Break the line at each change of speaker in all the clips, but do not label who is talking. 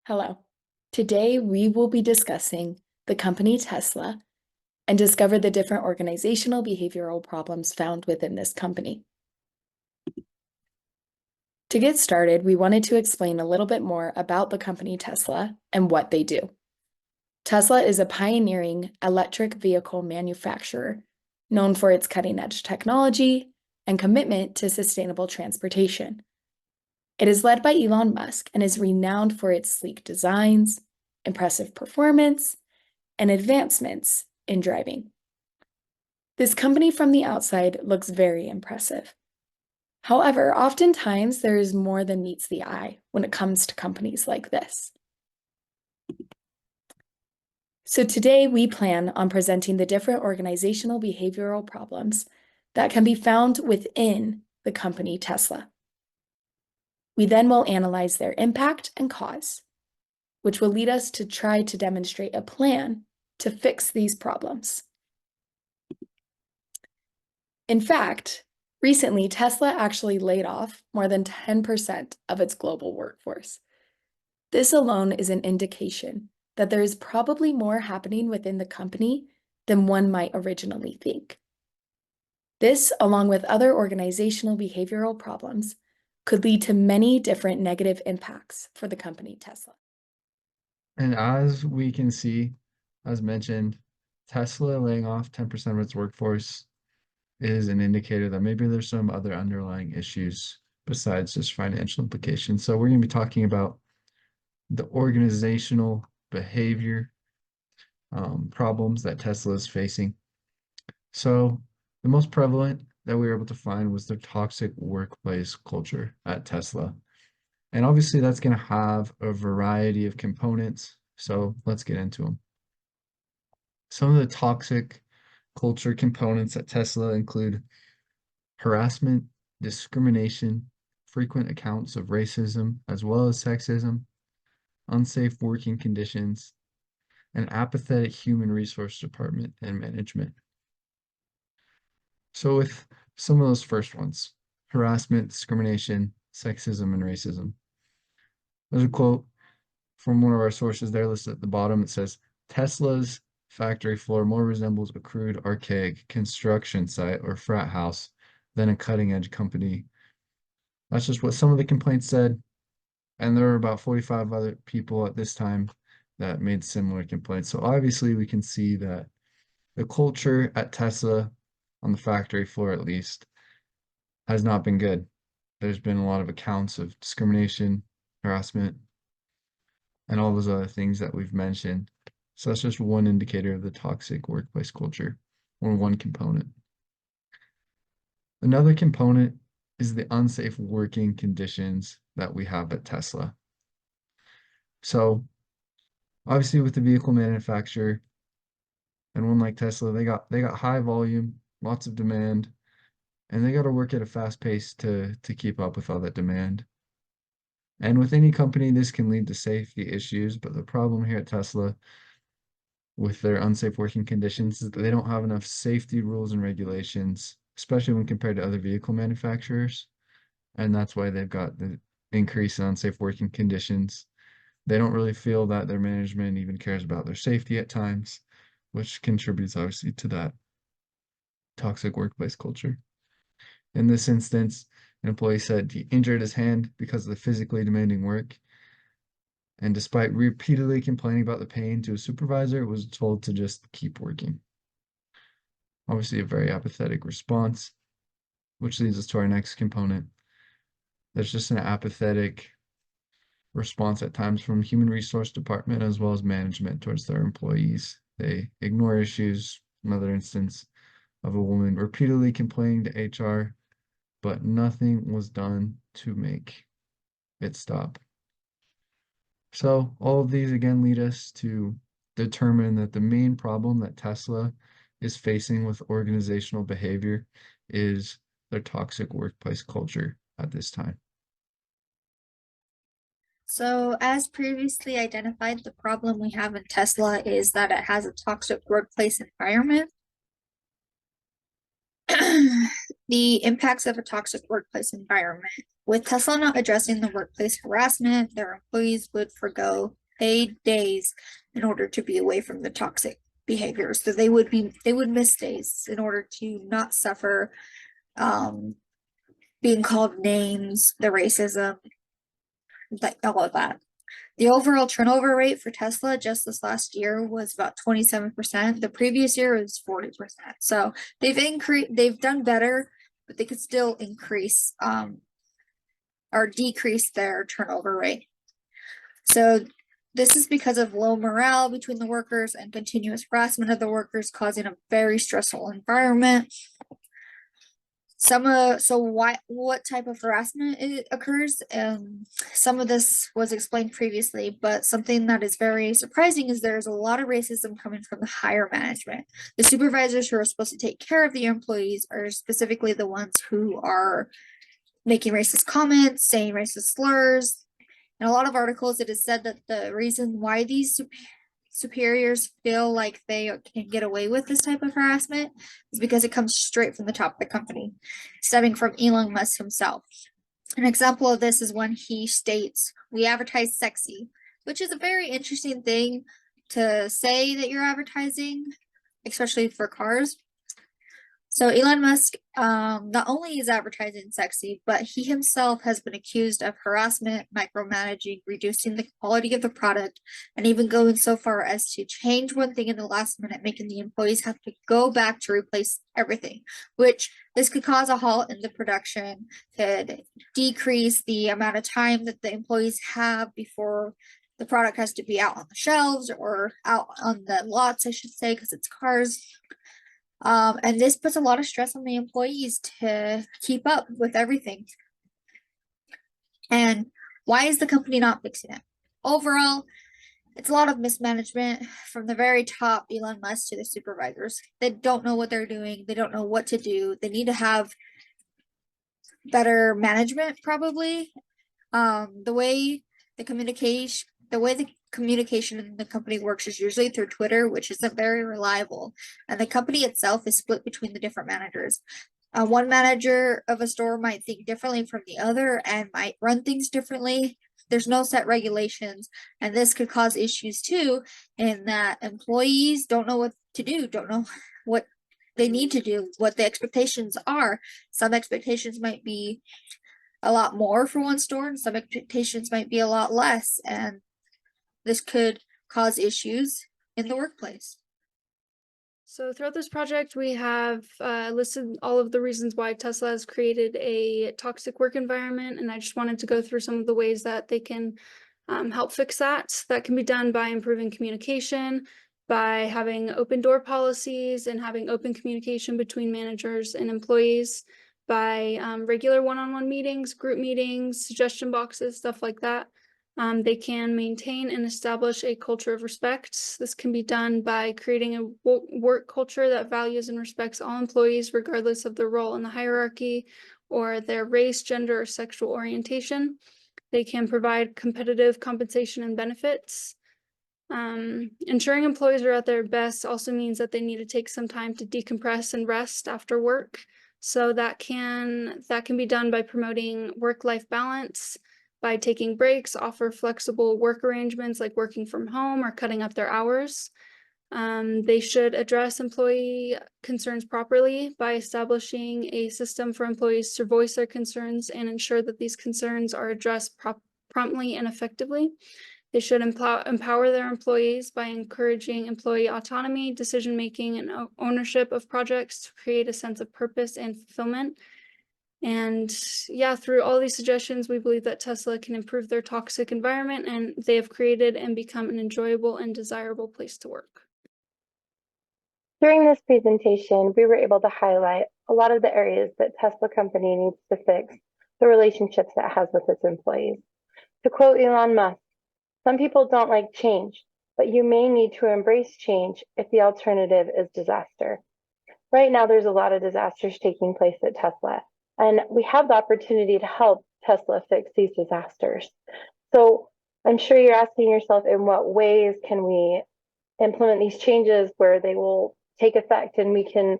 Hello. Today we will be discussing the company Tesla and discover the different organizational behavioral problems found within this company. To get started, we wanted to explain a little bit more about the company Tesla and what they do. Tesla is a pioneering electric vehicle manufacturer known for its cutting-edge technology and commitment to sustainable transportation. It is led by Elon Musk and is renowned for its sleek designs, impressive performance, and advancements in driving. This company from the outside looks very impressive. However, oftentimes there is more than meets the eye when it comes to companies like this. So today we plan on presenting the different organizational behavioral problems that can be found within the company Tesla. We then will analyze their impact and cause, which will lead us to try to demonstrate a plan to fix these problems. In fact, recently Tesla actually laid off more than 10% of its global workforce. This alone is an indication that there is probably more happening within the company than one might originally think. This, along with other organizational behavioral problems, could lead to many different negative impacts for the company Tesla.
And as we can see, as mentioned, Tesla laying off 10% of its workforce is an indicator that maybe there's some other underlying issues besides just financial implications. So we're going to be talking about the organizational behavior problems that Tesla is facing. So the most prevalent that we were able to find was the toxic workplace culture at Tesla. And obviously that's going to have a variety of components. So let's get into them. Some of the toxic culture components at Tesla include harassment, discrimination, frequent accounts of racism, as well as sexism, unsafe working conditions, and apathetic human resource department and management. So with some of those first ones, harassment, discrimination, sexism, and racism. There's a quote from one of our sources there listed at the bottom. It says, Tesla's factory floor more resembles a crude, archaic construction site or frat house than a cutting-edge company. That's just what some of the complaints said. And there were about 45 other people at this time that made similar complaints. So obviously we can see that the culture at Tesla, on the factory floor at least, has not been good. There's been a lot of accounts of discrimination, harassment, and all those other things that we've mentioned. So that's just one indicator of the toxic workplace culture, or one component. Another component is the unsafe working conditions that we have at Tesla. So obviously with the vehicle manufacturer and one like Tesla, they got high volume, lots of demand, and they got to work at a fast pace to keep up with all that demand. And with any company, this can lead to safety issues, but the problem here at Tesla with their unsafe working conditions is that they don't have enough safety rules and regulations, especially when compared to other vehicle manufacturers. And that's why they've got the increase in unsafe working conditions. They don't really feel that their management even cares about their safety at times, which contributes obviously to that toxic workplace culture. In this instance, an employee said he injured his hand because of the physically demanding work, and despite repeatedly complaining about the pain to a supervisor, was told to just keep working. Obviously, a very apathetic response, which leads us to our next component. There's just an apathetic response at times from human resource department as well as management towards their employees. They ignore issues. Another instance of a woman repeatedly complaining to HR, but nothing was done to make it stop. So all of these again lead us to determine that the main problem that Tesla is facing with organizational behavior is their toxic workplace culture at this time.
So, as previously identified, the problem we have in Tesla is that it has a toxic workplace environment. The impacts of a toxic workplace environment. With Tesla not addressing the workplace harassment, their employees would forgo paid days in order to be away from the toxic behavior. So they would miss days in order to not suffer being called names, the racism, like all of that. The overall turnover rate for Tesla just this last year was about 27%. The previous year was 40%. So they've done better, but they could still increase or decrease their turnover rate. So this is because of low morale between the workers and continuous harassment of the workers, causing a very stressful environment. What type of harassment occurs? Some of this was explained previously, but something that is very surprising is there's a lot of racism coming from the higher management. The supervisors who are supposed to take care of the employees are specifically the ones who are making racist comments, saying racist slurs. In a lot of articles, it is said that the reason why these superiors feel like they can get away with this type of harassment is because it comes straight from the top of the company, stemming from Elon Musk himself. An example of this is when he states, "We advertise sexy," which is a very interesting thing to say that you're advertising, especially for cars. So Elon Musk not only is advertising sexy, but he himself has been accused of harassment, micromanaging, reducing the quality of the product, and even going so far as to change one thing in the last minute, making the employees have to go back to replace everything, which this could cause a halt in the production, could decrease the amount of time that the employees have before the product has to be out on the shelves or out on the lots, I should say, because it's cars. And this puts a lot of stress on the employees to keep up with everything. And why is the company not fixing it? Overall, it's a lot of mismanagement from the very top, Elon Musk, to the supervisors. They don't know what they're doing. They don't know what to do. They need to have better management, probably. The communication in the company works is usually through Twitter, which isn't very reliable. And the company itself is split between the different managers. One manager of a store might think differently from the other and might run things differently. There's no set regulations, and this could cause issues too, in that employees don't know what to do, don't know what they need to do, what the expectations are. Some expectations might be a lot more for one store, and some expectations might be a lot less, and this could cause issues in the workplace.
So throughout this project, we have listed all of the reasons why Tesla has created a toxic work environment, and I just wanted to go through some of the ways that they can help fix that. That can be done by improving communication, by having open door policies and having open communication between managers and employees, by regular one-on-one meetings, group meetings, suggestion boxes, stuff like that. They can maintain and establish a culture of respect. This can be done by creating a work culture that values and respects all employees, regardless of their role in the hierarchy or their race, gender, or sexual orientation. They can provide competitive compensation and benefits. Ensuring employees are at their best also means that they need to take some time to decompress and rest after work. So that can be done by promoting work-life balance, by taking breaks, offer flexible work arrangements like working from home or cutting up their hours. They should address employee concerns properly by establishing a system for employees to voice their concerns and ensure that these concerns are addressed promptly and effectively. They should empower their employees by encouraging employee autonomy, decision-making, and ownership of projects to create a sense of purpose and fulfillment. And yeah, through all these suggestions, we believe that Tesla can improve their toxic environment, and they have created and become an enjoyable and desirable place to work.
During this presentation, we were able to highlight a lot of the areas that Tesla company needs to fix the relationships it has with its employees. To quote Elon Musk, "Some people don't like change, but you may need to embrace change if the alternative is disaster." Right now, there's a lot of disasters taking place at Tesla, and we have the opportunity to help Tesla fix these disasters. So I'm sure you're asking yourself, in what ways can we implement these changes where they will take effect and we can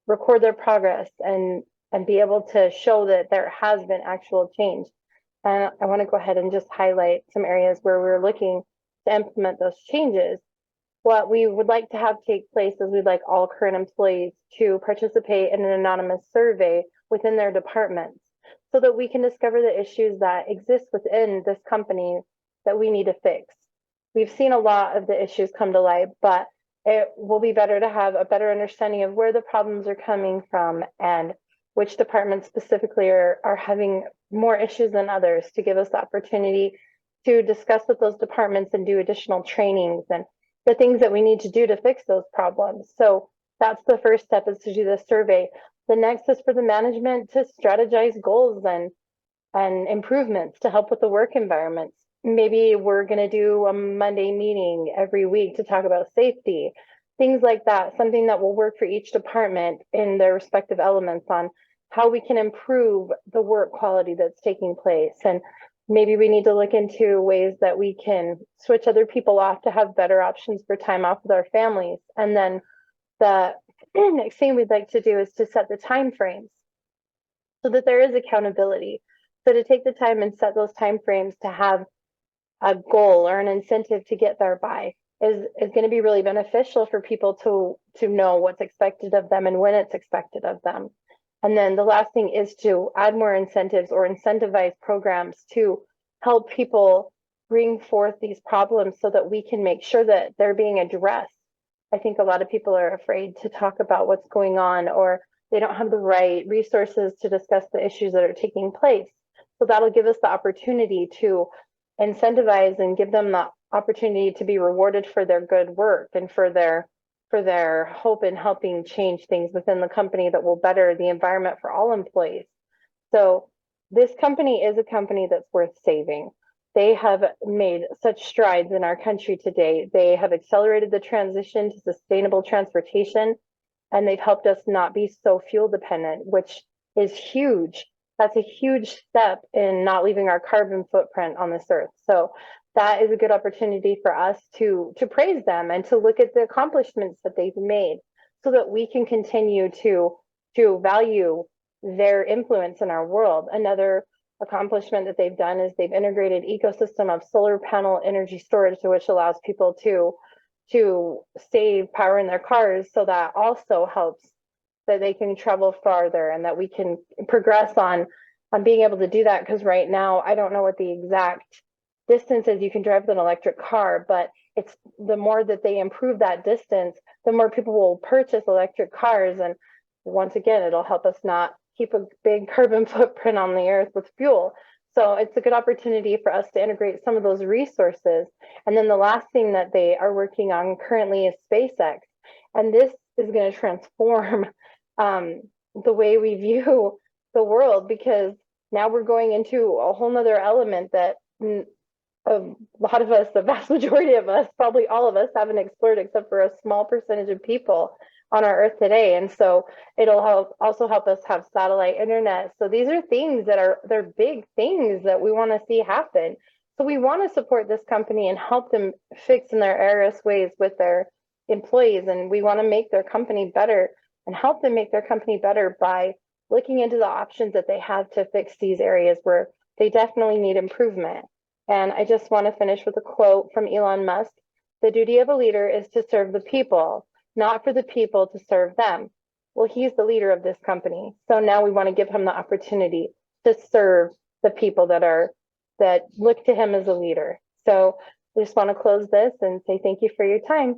record their progress and and be able to show that there has been actual change. And I want to go ahead and just highlight some areas where we're looking to implement those changes. What we would like to have take place is we'd like all current employees to participate in an anonymous survey within their departments so that we can discover the issues that exist within this company that we need to fix. We've seen a lot of the issues come to light, but it will be better to have a better understanding of where the problems are coming from and which departments specifically are having more issues than others, to give us the opportunity to discuss with those departments and do additional trainings and the things that we need to do to fix those problems. So that's the first step, is to do the survey. The next is for the management to strategize goals and improvements to help with the work environments. Maybe we're going to do a Monday meeting every week to talk about safety, things like that, something that will work for each department in their respective elements on how we can improve the work quality that's taking place. And maybe we need to look into ways that we can switch other people off to have better options for time off with our families. And then the next thing we'd like to do is to set the time frames so that there is accountability. So to take the time and set those time frames to have a goal or an incentive to get there by is going to be really beneficial for people to know what's expected of them and when it's expected of them. And then the last thing is to add more incentives or incentivize programs to help people bring forth these problems so that we can make sure that they're being addressed. I think a lot of people are afraid to talk about what's going on, or they don't have the right resources to discuss the issues that are taking place. So that'll give us the opportunity to incentivize and give them the opportunity to be rewarded for their good work and for their hope in helping change things within the company that will better the environment for all employees. So this company is a company that's worth saving. They have made such strides in our country today. They have accelerated the transition to sustainable transportation, and they've helped us not be so fuel dependent, which is huge. That's a huge step in not leaving our carbon footprint on this earth. So that is a good opportunity for us to praise them and to look at the accomplishments that they've made so that we can continue to value their influence in our world. Another accomplishment that they've done is they've integrated ecosystem of solar panel energy storage, which allows people to save power in their cars. So that also helps that they can travel farther and that we can progress on being able to do that. Because right now, I don't know what the exact distance is you can drive with an electric car, but it's the more that they improve that distance, the more people will purchase electric cars. And once again, it'll help us not keep a big carbon footprint on the earth with fuel. So it's a good opportunity for us to integrate some of those resources. And then the last thing that they are working on currently is SpaceX. And this is going to transform the way we view the world, because now we're going into a whole nother element that a lot of us, the vast majority of us, probably all of us, haven't explored except for a small percentage of people on our earth today. And so it'll also help us have satellite internet. So these are things that they're big things that we want to see happen. So we want to support this company and help them fix in their various ways with their employees. And we want to make their company better and help them make their company better by looking into the options that they have to fix these areas where they definitely need improvement. And I just want to finish with a quote from Elon Musk. The duty of a leader is to serve the people, not for the people to serve them. Well, he's the leader of this company. So now we want to give him the opportunity to serve the people that look to him as a leader. So we just want to close this and say thank you for your time.